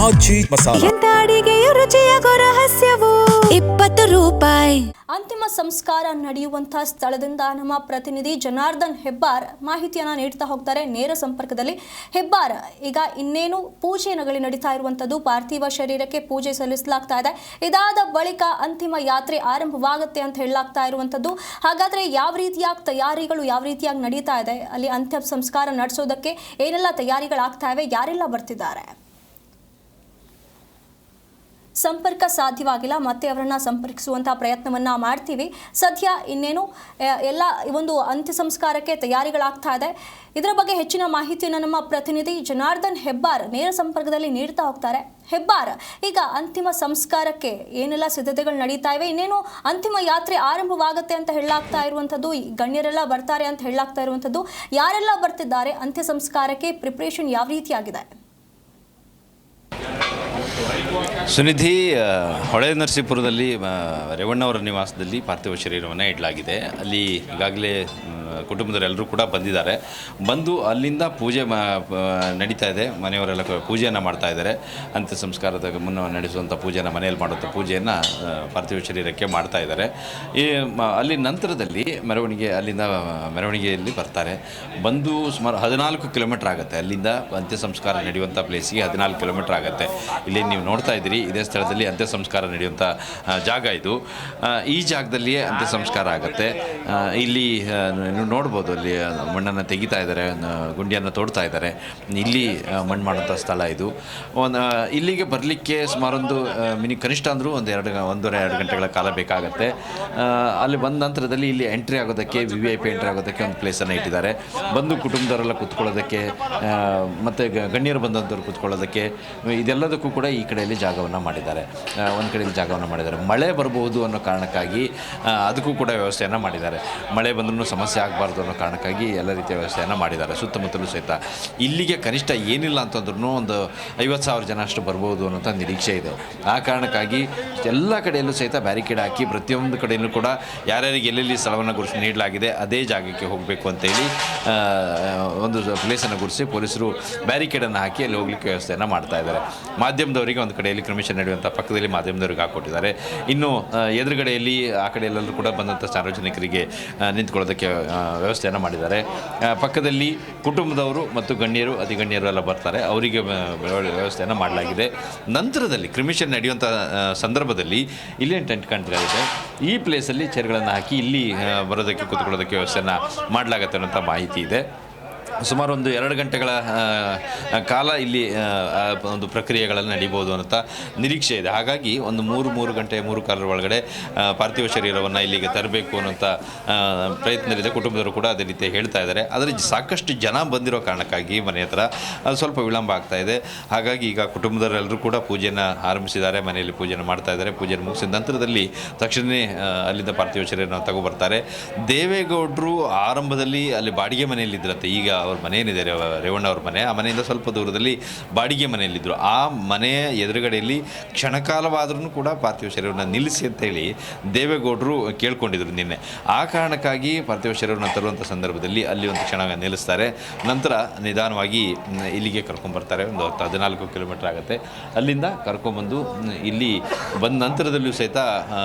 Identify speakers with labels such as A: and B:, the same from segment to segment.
A: ಆಚಿ ಮಸಾಲ.
B: ಎಂತ ಅಡಿಗೆಯ ರುಚಿಯಾಗೋ ರಹಸ್ಯವು 20 ರೂಪಾಯಿ.
C: ಅಂತಿಮ ಸಂಸ್ಕಾರ ನಡೆಯುವಂತಹ ಸ್ಥಳದಿಂದ ನಮ್ಮ ಪ್ರತಿನಿಧಿ ಜನಾರ್ದನ್ ಹೆಬ್ಬಾರ್ ಮಾಹಿತಿಯನ್ನು ನೀಡ್ತಾ ಹೋಗ್ತಾರೆ ನೇರ ಸಂಪರ್ಕದಲ್ಲಿ. ಹೆಬ್ಬಾರ್, ಈಗ ಇನ್ನೇನು ಪೂಜೆಗಳು ನಡೀತಾ ಇರುವಂತದ್ದು, ಪಾರ್ಥಿವ ಶರೀರಕ್ಕೆ ಪೂಜೆ ಸಲ್ಲಿಸಲಾಗ್ತಾ ಇದೆ. ಇದಾದ ಬಳಿಕ ಅಂತಿಮ ಯಾತ್ರೆ ಆರಂಭವಾಗುತ್ತೆ ಅಂತ ಹೇಳಲಾಗ್ತಾ ಇರುವಂತದ್ದು. ಹಾಗಾದ್ರೆ ಯಾವ ರೀತಿಯಾಗಿ ತಯಾರಿಗಳು ಯಾವ ರೀತಿಯಾಗಿ ನಡೀತಾ ಇದೆ, ಅಲ್ಲಿ ಅಂತಿಮ ಸಂಸ್ಕಾರ ನಡೆಸೋದಕ್ಕೆ ಏನೆಲ್ಲ ತಯಾರಿಗಳಾಗ್ತಾ ಇವೆ, ಯಾರೆಲ್ಲ ಬರ್ತಿದ್ದಾರೆ? ಸಂಪರ್ಕ ಸಾಧ್ಯವಾಗಿಲ್ಲ, ಮತ್ತೆ ಅವರನ್ನು ಸಂಪರ್ಕಿಸುವಂತಹ ಪ್ರಯತ್ನವನ್ನು ಮಾಡ್ತೀವಿ. ಸದ್ಯ ಇನ್ನೇನು ಎಲ್ಲ ಒಂದು ಅಂತ್ಯ ಸಂಸ್ಕಾರಕ್ಕೆ ತಯಾರಿಗಳಾಗ್ತಾ ಇದೆ. ಇದರ ಬಗ್ಗೆ ಹೆಚ್ಚಿನ ಮಾಹಿತಿಯನ್ನು ನಮ್ಮ ಪ್ರತಿನಿಧಿ ಜನಾರ್ದನ್ ಹೆಬ್ಬಾರ್ ನೇರ ಸಂಪರ್ಕದಲ್ಲಿ ನೀಡ್ತಾ ಹೋಗ್ತಾರೆ. ಹೆಬ್ಬಾರ್, ಈಗ ಅಂತಿಮ ಸಂಸ್ಕಾರಕ್ಕೆ ಏನೆಲ್ಲ ಸಿದ್ಧತೆಗಳು ನಡೀತಾ ಇವೆ, ಇನ್ನೇನು ಅಂತಿಮ ಯಾತ್ರೆ ಆರಂಭವಾಗುತ್ತೆ ಅಂತ ಹೇಳಲಾಗ್ತಾ ಇರುವಂಥದ್ದು, ಗಣ್ಯರೆಲ್ಲ ಬರ್ತಾರೆ ಅಂತ ಹೇಳಲಾಗ್ತಾ ಇರುವಂಥದ್ದು, ಯಾರೆಲ್ಲ ಬರ್ತಿದ್ದಾರೆ, ಅಂತ್ಯ ಸಂಸ್ಕಾರಕ್ಕೆ ಪ್ರಿಪ್ರೇಷನ್ ಯಾವ ರೀತಿಯಾಗಿದೆ?
D: ಸುನಿಧಿ, ಹೊಳೆ ನರಸೀಪುರದಲ್ಲಿ ರೇವಣ್ಣವರ ನಿವಾಸದಲ್ಲಿ ಪಾರ್ಥಿವ ಶರೀರವನ್ನು ಇಡಲಾಗಿದೆ. ಅಲ್ಲಿ ಈಗಾಗಲೇ ಕುಟುಂಬದವರೆಲ್ಲರೂ ಕೂಡ ಬಂದಿದ್ದಾರೆ. ಬಂದು ಅಲ್ಲಿಂದ ಪೂಜೆ ನಡೀತಾ ಇದೆ. ಮನೆಯವರೆಲ್ಲ ಪೂಜೆಯನ್ನು ಮಾಡ್ತಾ ಇದ್ದಾರೆ. ಅಂತ್ಯ ಸಂಸ್ಕಾರದ ಮುನ್ನ ನಡೆಸುವಂಥ ಪೂಜೆಯನ್ನು, ಮನೆಯಲ್ಲಿ ಮಾಡುವಂಥ ಪೂಜೆಯನ್ನು ಪಾರ್ಥಿವ ಶರೀರಕ್ಕೆ ಮಾಡ್ತಾ ಇದ್ದಾರೆ. ಅಲ್ಲಿ ನಂತರದಲ್ಲಿ ಅಲ್ಲಿಂದ ಮೆರವಣಿಗೆಯಲ್ಲಿ ಬರ್ತಾರೆ. ಬಂದು ಸುಮಾರು 14 ಕಿಲೋಮೀಟ್ರ್ ಆಗುತ್ತೆ. ಅಲ್ಲಿಂದ ಅಂತ್ಯ ಸಂಸ್ಕಾರ ನಡೆಯುವಂಥ ಪ್ಲೇಸಿಗೆ 14 ಕಿಲೋಮೀಟ್ರ್ ಆಗುತ್ತೆ. ಇಲ್ಲಿ ನೀವು ನೋಡ್ತಾ ಇದ್ದೀರಿ, ಇದೇ ಸ್ಥಳದಲ್ಲಿ ಅಂತ್ಯ ಸಂಸ್ಕಾರ ನಡೆಯುವಂಥ ಜಾಗ ಇದು. ಈ ಜಾಗದಲ್ಲಿಯೇ ಅಂತ್ಯ ಸಂಸ್ಕಾರ ಆಗುತ್ತೆ. ಇಲ್ಲಿ ನೀವು ನೋಡ್ಬೋದು, ಅಲ್ಲಿ ಮಣ್ಣನ್ನು ತೆಗಿತಾ ಇದ್ದಾರೆ, ಗುಂಡಿಯನ್ನು ತೋಡ್ತಾ ಇದ್ದಾರೆ. ಇಲ್ಲಿ ಮಣ್ಣು ಮಾಡುವಂಥ ಸ್ಥಳ ಇದು. ಇಲ್ಲಿಗೆ ಬರಲಿಕ್ಕೆ ಸುಮಾರೊಂದು ಕನಿಷ್ಠ ಅಂದರೂ ಒಂದೂವರೆ-2 ಗಂಟೆಗಳ ಕಾಲ ಬೇಕಾಗುತ್ತೆ. ಅಲ್ಲಿ ಬಂದ ನಂತರದಲ್ಲಿ ಇಲ್ಲಿ ಎಂಟ್ರಿ ಆಗೋದಕ್ಕೆ, VIP ಎಂಟ್ರಿ ಆಗೋದಕ್ಕೆ ಒಂದು ಪ್ಲೇಸನ್ನು ಇಟ್ಟಿದ್ದಾರೆ. ಬಂದು ಕುಟುಂಬದವರೆಲ್ಲ ಕೂತ್ಕೊಳ್ಳೋದಕ್ಕೆ ಮತ್ತು ಗಣ್ಯರು ಬಂದಂಥವ್ರು ಕೂತ್ಕೊಳ್ಳೋದಕ್ಕೆ, ಇದೆಲ್ಲದಕ್ಕೂ ಕೂಡ ಈ ಕಡೆಯಲ್ಲಿ ಜಾಗವನ್ನು ಮಾಡಿದ್ದಾರೆ. ಒಂದು ಕಡೆಯಲ್ಲಿ ಜಾಗವನ್ನು ಮಾಡಿದ್ದಾರೆ. ಮಳೆ ಬರಬಹುದು ಅನ್ನೋ ಕಾರಣಕ್ಕಾಗಿ ಅದಕ್ಕೂ ಕೂಡ ವ್ಯವಸ್ಥೆಯನ್ನು ಮಾಡಿದ್ದಾರೆ. ಮಳೆ ಬಂದ್ರೂ ಸಮಸ್ಯೆ ಆಗಬಾರ್ದು ಅನ್ನೋ ಕಾರಣಕ್ಕಾಗಿ ಎಲ್ಲ ರೀತಿಯ ವ್ಯವಸ್ಥೆಯನ್ನು ಮಾಡಿದ್ದಾರೆ. ಸುತ್ತಮುತ್ತಲೂ ಸಹಿತ ಇಲ್ಲಿಗೆ ಕನಿಷ್ಠ ಏನಿಲ್ಲ ಅಂತಂದ್ರೂ ಒಂದು 50,000 ಜನ ಅಷ್ಟು ಬರ್ಬೋದು ಅನ್ನೋಂಥ ನಿರೀಕ್ಷೆ ಇದೆ. ಆ ಕಾರಣಕ್ಕಾಗಿ ಎಲ್ಲ ಕಡೆಯಲ್ಲೂ ಸಹಿತ ಬ್ಯಾರಿಕೇಡ್ ಹಾಕಿ, ಪ್ರತಿಯೊಂದು ಕಡೆಯಲ್ಲೂ ಕೂಡ ಯಾರ್ಯಾರಿಗೆ ಎಲ್ಲೆಲ್ಲಿ ಸ್ಥಳವನ್ನು ಗುರುಸಿ ನೀಡಲಾಗಿದೆ ಅದೇ ಜಾಗಕ್ಕೆ ಹೋಗಬೇಕು ಅಂತೇಳಿ ಒಂದು ಪ್ಲೇಸನ್ನು ಗುರುಸಿ ಪೊಲೀಸರು ಬ್ಯಾರಿಕೇಡನ್ನು ಹಾಕಿ ಅಲ್ಲಿ ಹೋಗ್ಲಿಕ್ಕೆ ವ್ಯವಸ್ಥೆಯನ್ನು ಮಾಡ್ತಾ ಇದ್ದಾರೆ. ಮಾಧ್ಯಮದವರಿಗೆ ಒಂದು ಕಡೆಯಲ್ಲಿ ಕ್ರಮೇಶ ನಡೆಯುವಂಥ ಪಕ್ಕದಲ್ಲಿ ಮಾಧ್ಯಮದವ್ರಿಗೆ ಹಾಕ್ಕೊಟ್ಟಿದ್ದಾರೆ. ಇನ್ನು ಎದುರುಗಡೆಯಲ್ಲಿ ಆ ಕಡೆಯಲ್ಲೆಲ್ಲರೂ ಕೂಡ ಬಂದಂಥ ಸಾರ್ವಜನಿಕರಿಗೆ ನಿಂತ್ಕೊಳ್ಳೋದಕ್ಕೆ ವ್ಯವಸ್ಥೆಯನ್ನು ಮಾಡಿದ್ದಾರೆ. ಪಕ್ಕದಲ್ಲಿ ಕುಟುಂಬದವರು ಮತ್ತು ಗಣ್ಯರು, ಅತಿ ಗಣ್ಯರು ಎಲ್ಲ ಬರ್ತಾರೆ, ಅವರಿಗೆ ವ್ಯವಸ್ಥೆಯನ್ನು ಮಾಡಲಾಗಿದೆ. ನಂತರದಲ್ಲಿ ಕ್ರಿಮಿಷನ್ ನಡೆಯುವಂಥ ಸಂದರ್ಭದಲ್ಲಿ ಇಲ್ಲೇನು ಟೆಂಟ್ ಕಾಣ್ತಾ ಇದೆ, ಈ ಪ್ಲೇಸಲ್ಲಿ ಚೇರ್ಗಳನ್ನು ಹಾಕಿ ಇಲ್ಲಿ ಬರೋದಕ್ಕೆ ಕೂತ್ಕೊಳ್ಳೋದಕ್ಕೆ ವ್ಯವಸ್ಥೆಯನ್ನು ಮಾಡಲಾಗತ್ತೆ ಅನ್ನೋಂಥ ಮಾಹಿತಿ ಇದೆ. ಸುಮಾರು ಒಂದು 2 ಗಂಟೆಗಳ ಕಾಲ ಇಲ್ಲಿ ಒಂದು ಪ್ರಕ್ರಿಯೆಗಳನ್ನು ನಡೀಬೋದು ಅನ್ನೋಂಥ ನಿರೀಕ್ಷೆ ಇದೆ. ಹಾಗಾಗಿ ಒಂದು 3 ಗಂಟೆ 3 ಒಳಗಡೆ ಪಾರ್ಥಿವ ಶರೀರವನ್ನು ಇಲ್ಲಿಗೆ ತರಬೇಕು ಅನ್ನೋಂಥ ಪ್ರಯತ್ನದಲ್ಲಿದೆ. ಕುಟುಂಬದವರು ಕೂಡ ಅದೇ ರೀತಿ ಹೇಳ್ತಾ ಇದ್ದಾರೆ. ಆದರೆ ಸಾಕಷ್ಟು ಜನ ಬಂದಿರೋ ಕಾರಣಕ್ಕಾಗಿ ಮನೆ ಹತ್ರ ಅದು ಸ್ವಲ್ಪ ವಿಳಂಬ ಆಗ್ತಾ ಇದೆ. ಹಾಗಾಗಿ ಈಗ ಕುಟುಂಬದವರೆಲ್ಲರೂ ಕೂಡ ಪೂಜೆಯನ್ನು ಆರಂಭಿಸಿದ್ದಾರೆ. ಮನೆಯಲ್ಲಿ ಪೂಜೆಯನ್ನು ಮಾಡ್ತಾ ಇದ್ದಾರೆ. ಪೂಜೆಯನ್ನು ಮುಗಿಸಿದ ನಂತರದಲ್ಲಿ ತಕ್ಷಣವೇ ಅಲ್ಲಿಂದ ಪಾರ್ಥಿವ ಶರೀರನ ತಗೊಬರ್ತಾರೆ. ದೇವೇಗೌಡರು ಆರಂಭದಲ್ಲಿ ಅಲ್ಲಿ ಬಾಡಿಗೆ ಮನೆಯಲ್ಲಿದ್ದರಂತೆ. ಈಗ ಅವ್ರ ಮನೆ ಏನಿದೆ, ರೇವಣ್ಣವ್ರ ಮನೆ, ಆ ಮನೆಯಿಂದ ಸ್ವಲ್ಪ ದೂರದಲ್ಲಿ ಬಾಡಿಗೆ ಮನೆಯಲ್ಲಿದ್ದರು. ಆ ಮನೆಯ ಎದುರುಗಡೆಯಲ್ಲಿ ಕ್ಷಣಕಾಲವಾದ್ರೂ ಕೂಡ ಪಾರ್ಥಿವ ಶರೀರವನ್ನು ನಿಲ್ಲಿಸಿ ಅಂತೇಳಿ ದೇವೇಗೌಡರು ಕೇಳ್ಕೊಂಡಿದ್ರು ನಿನ್ನೆ. ಆ ಕಾರಣಕ್ಕಾಗಿ ಪಾರ್ಥಿವ ಶರೀರವನ್ನು ತರುವಂಥ ಸಂದರ್ಭದಲ್ಲಿ ಅಲ್ಲಿ ಒಂದು ಕ್ಷಣ ನಿಲ್ಲಿಸ್ತಾರೆ. ನಂತರ ನಿಧಾನವಾಗಿ ಇಲ್ಲಿಗೆ ಕರ್ಕೊಂಬರ್ತಾರೆ. ಒಂದು 14 ಕಿಲೋಮೀಟ್ರ್ ಆಗುತ್ತೆ. ಅಲ್ಲಿಂದ ಕರ್ಕೊಂಬಂದು ಇಲ್ಲಿ ಬಂದ ನಂತರದಲ್ಲೂ ಸಹಿತ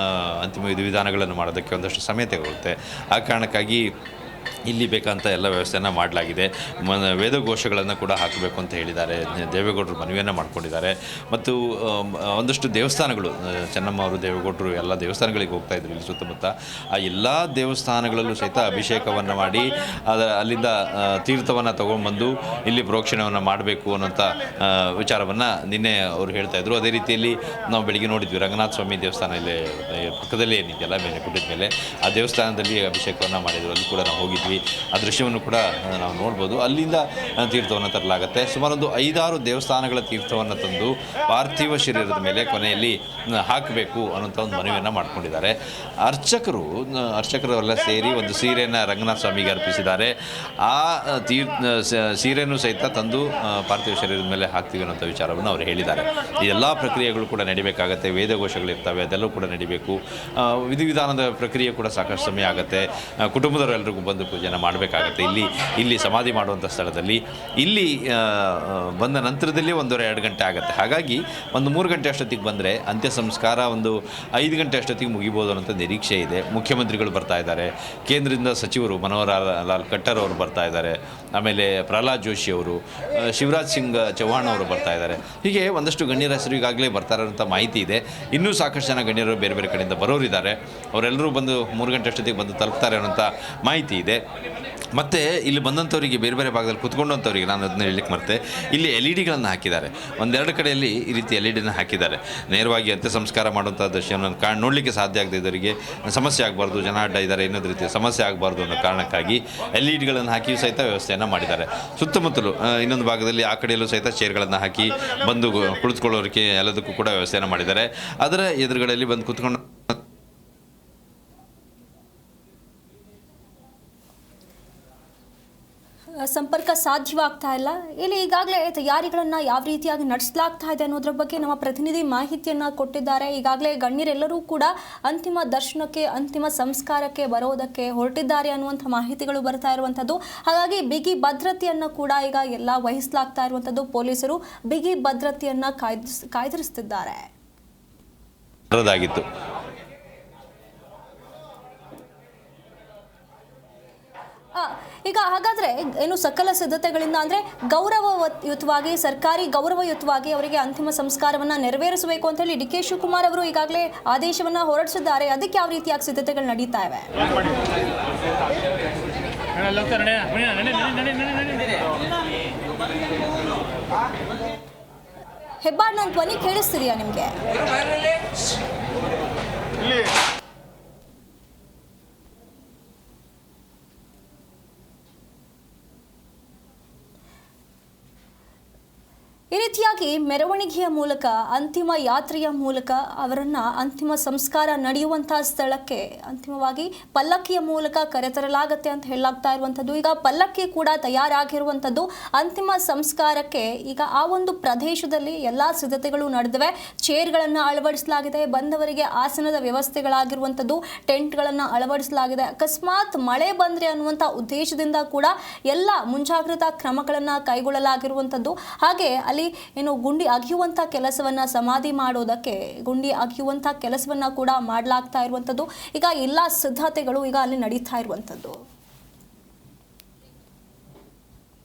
D: ಅಂತಿಮ ವಿಧಿವಿಧಾನಗಳನ್ನು ಮಾಡೋದಕ್ಕೆ ಒಂದಷ್ಟು ಸಮಯ ತೆಗೊಳ್ಳುತ್ತೆ. ಆ ಕಾರಣಕ್ಕಾಗಿ ಇಲ್ಲಿ ಬೇಕಂತ ಎಲ್ಲ ವ್ಯವಸ್ಥೆಯನ್ನು ಮಾಡಲಾಗಿದೆ. ವೇದಘೋಷಗಳನ್ನು ಕೂಡ ಹಾಕಬೇಕು ಅಂತ ಹೇಳಿದ್ದಾರೆ. ದೇವೇಗೌಡರು ಮನವಿಯನ್ನು ಮಾಡ್ಕೊಂಡಿದ್ದಾರೆ. ಮತ್ತು ಒಂದಷ್ಟು ದೇವಸ್ಥಾನಗಳು, ಚೆನ್ನಮ್ಮ ಅವರು ದೇವೇಗೌಡರು ಎಲ್ಲ ದೇವಸ್ಥಾನಗಳಿಗೆ ಹೋಗ್ತಾಯಿದ್ರು ಇಲ್ಲಿ ಸುತ್ತಮುತ್ತ. ಆ ಎಲ್ಲ ದೇವಸ್ಥಾನಗಳಲ್ಲೂ ಸಹಿತ ಅಭಿಷೇಕವನ್ನು ಮಾಡಿ ಅಲ್ಲಿಂದ ತೀರ್ಥವನ್ನು ತೊಗೊಂಡ್ಬಂದು ಇಲ್ಲಿ ಪ್ರೋಕ್ಷಣೆಯನ್ನು ಮಾಡಬೇಕು ಅನ್ನೋಂಥ ವಿಚಾರವನ್ನು ನಿನ್ನೆ ಅವರು ಹೇಳ್ತಾಯಿದ್ರು. ಅದೇ ರೀತಿಯಲ್ಲಿ ನಾವು ಬೆಳಿಗ್ಗೆ ನೋಡಿದ್ವಿ, ರಂಗನಾಥ ಸ್ವಾಮಿ ದೇವಸ್ಥಾನ ಇಲ್ಲಿ ಪಕ್ಕದಲ್ಲೇ ಏನಿದೆಯಲ್ಲ, ಮೇಲೆ ಗುಡ್ಡದ ಮೇಲೆ, ಆ ದೇವಸ್ಥಾನದಲ್ಲಿ ಅಭಿಷೇಕವನ್ನು ಮಾಡಿದರು. ಅಲ್ಲಿ ಕೂಡ ನಾವು ಹೋಗಿದ್ವಿ. ಆ ದೃಶ್ಯವನ್ನು ಕೂಡ ನಾವು ನೋಡ್ಬೋದು. ಅಲ್ಲಿಂದ ತೀರ್ಥವನ್ನು ತರಲಾಗುತ್ತೆ. ಸುಮಾರೊಂದು 5-6 ದೇವಸ್ಥಾನಗಳ ತೀರ್ಥವನ್ನು ತಂದು ಪಾರ್ಥಿವ ಶರೀರದ ಮೇಲೆ ಕೊನೆಯಲ್ಲಿ ಹಾಕಬೇಕು ಅನ್ನೋಂಥ ಒಂದು ಮನವಿಯನ್ನು ಮಾಡ್ಕೊಂಡಿದ್ದಾರೆ. ಅರ್ಚಕರೆಲ್ಲ ಸೇರಿ ಒಂದು ಸೀರೆಯನ್ನು ರಂಗನಾಥ ಸ್ವಾಮಿಗೆ ಅರ್ಪಿಸಿದ್ದಾರೆ. ಆ ಸೀರೆಯನ್ನು ಸಹಿತ ತಂದು ಪಾರ್ಥಿವ ಶರೀರದ ಮೇಲೆ ಹಾಕ್ತೀವಿ ಅನ್ನೋಂಥ ವಿಚಾರವನ್ನು ಅವರು ಹೇಳಿದ್ದಾರೆ. ಈ ಎಲ್ಲ ಪ್ರಕ್ರಿಯೆಗಳು ಕೂಡ ನಡಿಬೇಕಾಗತ್ತೆ. ವೇದಘೋಷಗಳಿರ್ತವೆ, ಅದೆಲ್ಲವೂ ಕೂಡ ನಡಿಬೇಕು. ವಿಧಿವಿಧಾನದ ಪ್ರಕ್ರಿಯೆ ಕೂಡ ಸಾಕಷ್ಟು ಸಮಯ ಆಗುತ್ತೆ. ಕುಟುಂಬದವರೆಲ್ಲರಿಗೂ ಬಂದು ಜನ ಮಾಡಬೇಕಾಗತ್ತೆ. ಇಲ್ಲಿ ಸಮಾಧಿ ಮಾಡುವಂಥ ಸ್ಥಳದಲ್ಲಿ ಇಲ್ಲಿ ಬಂದ ನಂತರದಲ್ಲಿ 1.5 ಗಂಟೆ ಆಗುತ್ತೆ. ಹಾಗಾಗಿ ಒಂದು 3 ಗಂಟೆ ಅಷ್ಟೊತ್ತಿಗೆ ಬಂದರೆ ಅಂತ್ಯ ಸಂಸ್ಕಾರ ಒಂದು 5 ಗಂಟೆ ಅಷ್ಟೊತ್ತಿಗೆ ಮುಗಿಬೋದು ಅನ್ನೋಂಥ ನಿರೀಕ್ಷೆ ಇದೆ. ಮುಖ್ಯಮಂತ್ರಿಗಳು ಬರ್ತಾ ಇದ್ದಾರೆ, ಕೇಂದ್ರದಿಂದ ಸಚಿವರು ಮನೋಹರ್ ಲಾಲ್ ಖಟ್ಟರ್ ಅವರು ಬರ್ತಾ ಇದ್ದಾರೆ, ಆಮೇಲೆ ಪ್ರಹ್ಲಾದ್ ಜೋಶಿ ಅವರು, ಶಿವರಾಜ್ ಸಿಂಗ್ ಚೌಹಾಣ್ ಅವರು ಬರ್ತಾ ಇದ್ದಾರೆ. ಹೀಗೆ ಒಂದಷ್ಟು ಗಣ್ಯರ ಹೆಸರು ಈಗಾಗಲೇ ಬರ್ತಾ ಇರೋಂಥ ಮಾಹಿತಿ ಇದೆ. ಇನ್ನೂ ಸಾಕಷ್ಟು ಜನ ಗಣ್ಯರು ಬೇರೆ ಬೇರೆ ಕಡೆಯಿಂದ ಬರೋರಿದ್ದಾರೆ. ಅವರೆಲ್ಲರೂ ಬಂದು 3 ಗಂಟೆ ಅಷ್ಟೊತ್ತಿಗೆ ಬಂದು ತಲುಪ್ತಾರೆ ಅನ್ನೋಂಥ ಮಾಹಿತಿ ಇದೆ. ಮತ್ತು ಇಲ್ಲಿ ಬಂದಂಥವರಿಗೆ ಬೇರೆ ಬೇರೆ ಭಾಗದಲ್ಲಿ ಕುತ್ಕೊಂಡಂಥವ್ರಿಗೆ ನಾನು ಅದನ್ನ ಹೇಳಲಿಕ್ಕೆ ಮರ್ತೆ, ಇಲ್ಲಿ LED ಗಳನ್ನು ಹಾಕಿದ್ದಾರೆ. 1-2 ಕಡೆಯಲ್ಲಿ ಈ ರೀತಿ LED ಹಾಕಿದ್ದಾರೆ. ನೇರವಾಗಿ ಅಂತ್ಯ ಸಂಸ್ಕಾರ ಮಾಡುವಂಥ ದೃಶ್ಯವನ್ನು ನೋಡಲಿಕ್ಕೆ ಸಾಧ್ಯ ಆಗದಿದ್ದವರಿಗೆ ಸಮಸ್ಯೆ ಆಗಬಾರ್ದು, ಜನ ಅಡ್ಡ ಇದ್ದಾರೆ ಇನ್ನೊಂದು ರೀತಿಯ ಸಮಸ್ಯೆ ಆಗಬಾರ್ದು ಅನ್ನೋ ಕಾರಣಕ್ಕಾಗಿ LED ಹಾಕಿ ಸಹಿತ ವ್ಯವಸ್ಥೆಯನ್ನು ಮಾಡಿದ್ದಾರೆ. ಸುತ್ತಮುತ್ತಲು ಇನ್ನೊಂದು ಭಾಗದಲ್ಲಿ ಆ ಕಡೆಯಲ್ಲೂ ಸಹಿತ ಚೇರ್ಗಳನ್ನು ಹಾಕಿ ಬಂದು ಕುಳಿತುಕೊಳ್ಳೋರಿಗೆ ಎಲ್ಲದಕ್ಕೂ ಕೂಡ ವ್ಯವಸ್ಥೆಯನ್ನು ಮಾಡಿದ್ದಾರೆ. ಅದರ ಎದುರುಗಡೆಯಲ್ಲಿ ಬಂದು ಕುತ್ಕೊಂಡು
C: ಸಂಪರ್ಕ ಸಾಧ್ಯವಾಗ್ತಾ ಇಲ್ಲ. ಇಲ್ಲಿ ಈಗಾಗಲೇ ತಯಾರಿಗಳನ್ನು ಯಾವ ರೀತಿಯಾಗಿ ನಡೆಸಲಾಗ್ತಾ ಇದೆ ಅನ್ನೋದ್ರ ಬಗ್ಗೆ ನಮ್ಮ ಪ್ರತಿನಿಧಿ ಮಾಹಿತಿಯನ್ನು ಕೊಟ್ಟಿದ್ದಾರೆ. ಈಗಾಗಲೇ ಗಣ್ಯರೆಲ್ಲರೂ ಕೂಡ ಅಂತಿಮ ದರ್ಶನಕ್ಕೆ, ಅಂತಿಮ ಸಂಸ್ಕಾರಕ್ಕೆ ಬರೋದಕ್ಕೆ ಹೊರಟಿದ್ದಾರೆ ಅನ್ನುವಂಥ ಮಾಹಿತಿಗಳು ಬರ್ತಾ ಇರುವಂಥದ್ದು. ಹಾಗಾಗಿ ಬಿಗಿ ಭದ್ರತೆಯನ್ನು ಕೂಡ ಈಗ ಎಲ್ಲ ವಹಿಸಲಾಗ್ತಾ ಇರುವಂಥದ್ದು. ಪೊಲೀಸರು ಬಿಗಿ ಭದ್ರತೆಯನ್ನು ಕಾಯ್ದಿರಿಸುತ್ತಿದ್ದಾರೆ. ಈಗ ಹಾಗಾದರೆ ಏನು ಸಕಲ ಸಿದ್ಧತೆಗಳಿಂದ ಅಂದರೆ ಗೌರವಯುತವಾಗಿ, ಸರ್ಕಾರಿ ಗೌರವಯುತವಾಗಿ ಅವರಿಗೆ ಅಂತಿಮ ಸಂಸ್ಕಾರವನ್ನು ನೆರವೇರಿಸಬೇಕು ಅಂತ ಹೇಳಿ DK ಶಿವಕುಮಾರ್ ಅವರು ಈಗಾಗಲೇ ಆದೇಶವನ್ನು ಹೊರಡಿಸಿದ್ದಾರೆ. ಅದಕ್ಕೆ ಯಾವ ರೀತಿಯಾಗಿ ಸಿದ್ಧತೆಗಳು ನಡೀತಾ ಇವೆ? ಹೆಬ್ಬಾಳ್, ನನ್ನ ಧ್ವನಿ ಕೇಳಿಸ್ತಿದೆಯಾ ನಿಮಗೆ? ಈ ರೀತಿಯಾಗಿ ಮೆರವಣಿಗೆಯ ಮೂಲಕ, ಅಂತಿಮ ಯಾತ್ರೆಯ ಮೂಲಕ ಅವರನ್ನು ಅಂತಿಮ ಸಂಸ್ಕಾರ ನಡೆಯುವಂಥ ಸ್ಥಳಕ್ಕೆ ಅಂತಿಮವಾಗಿ ಪಲ್ಲಕ್ಕಿಯ ಮೂಲಕ ಕರೆತರಲಾಗುತ್ತೆ ಅಂತ ಹೇಳಲಾಗ್ತಾ ಇರುವಂಥದ್ದು. ಈಗ ಪಲ್ಲಕ್ಕಿ ಕೂಡ ತಯಾರಾಗಿರುವಂಥದ್ದು. ಅಂತಿಮ ಸಂಸ್ಕಾರಕ್ಕೆ ಈಗ ಆ ಒಂದು ಪ್ರದೇಶದಲ್ಲಿ ಎಲ್ಲ ಸಿದ್ಧತೆಗಳು ನಡೆದಿವೆ. ಚೇರ್ಗಳನ್ನು ಅಳವಡಿಸಲಾಗಿದೆ, ಬಂದವರಿಗೆ ಆಸನದ ವ್ಯವಸ್ಥೆಗಳಾಗಿರುವಂಥದ್ದು, ಟೆಂಟ್ಗಳನ್ನು ಅಳವಡಿಸಲಾಗಿದೆ. ಅಕಸ್ಮಾತ್ ಮಳೆ ಬಂದರೆ ಅನ್ನುವಂಥ ಉದ್ದೇಶದಿಂದ ಕೂಡ ಎಲ್ಲ ಮುಂಜಾಗ್ರತಾ ಕ್ರಮಗಳನ್ನು ಕೈಗೊಳ್ಳಲಾಗಿರುವಂಥದ್ದು. ಹಾಗೆ ಅಲ್ಲಿ ಏನು ಗುಂಡಿ ಅಗೆಯುವಂಥ ಕೆಲಸವನ್ನು, ಸಮಾಧಿ ಮಾಡೋದಕ್ಕೆ ಗುಂಡಿ ಅಗೆಯುವಂಥ ಕೆಲಸವನ್ನು ಕೂಡ ಮಾಡಲಾಗ್ತಾ ಇರುವಂಥದ್ದು. ಈಗ ಎಲ್ಲ ಸಿದ್ಧತೆಗಳು ಈಗ ಅಲ್ಲಿ ನಡೀತಾ ಇರುವಂಥದ್ದು.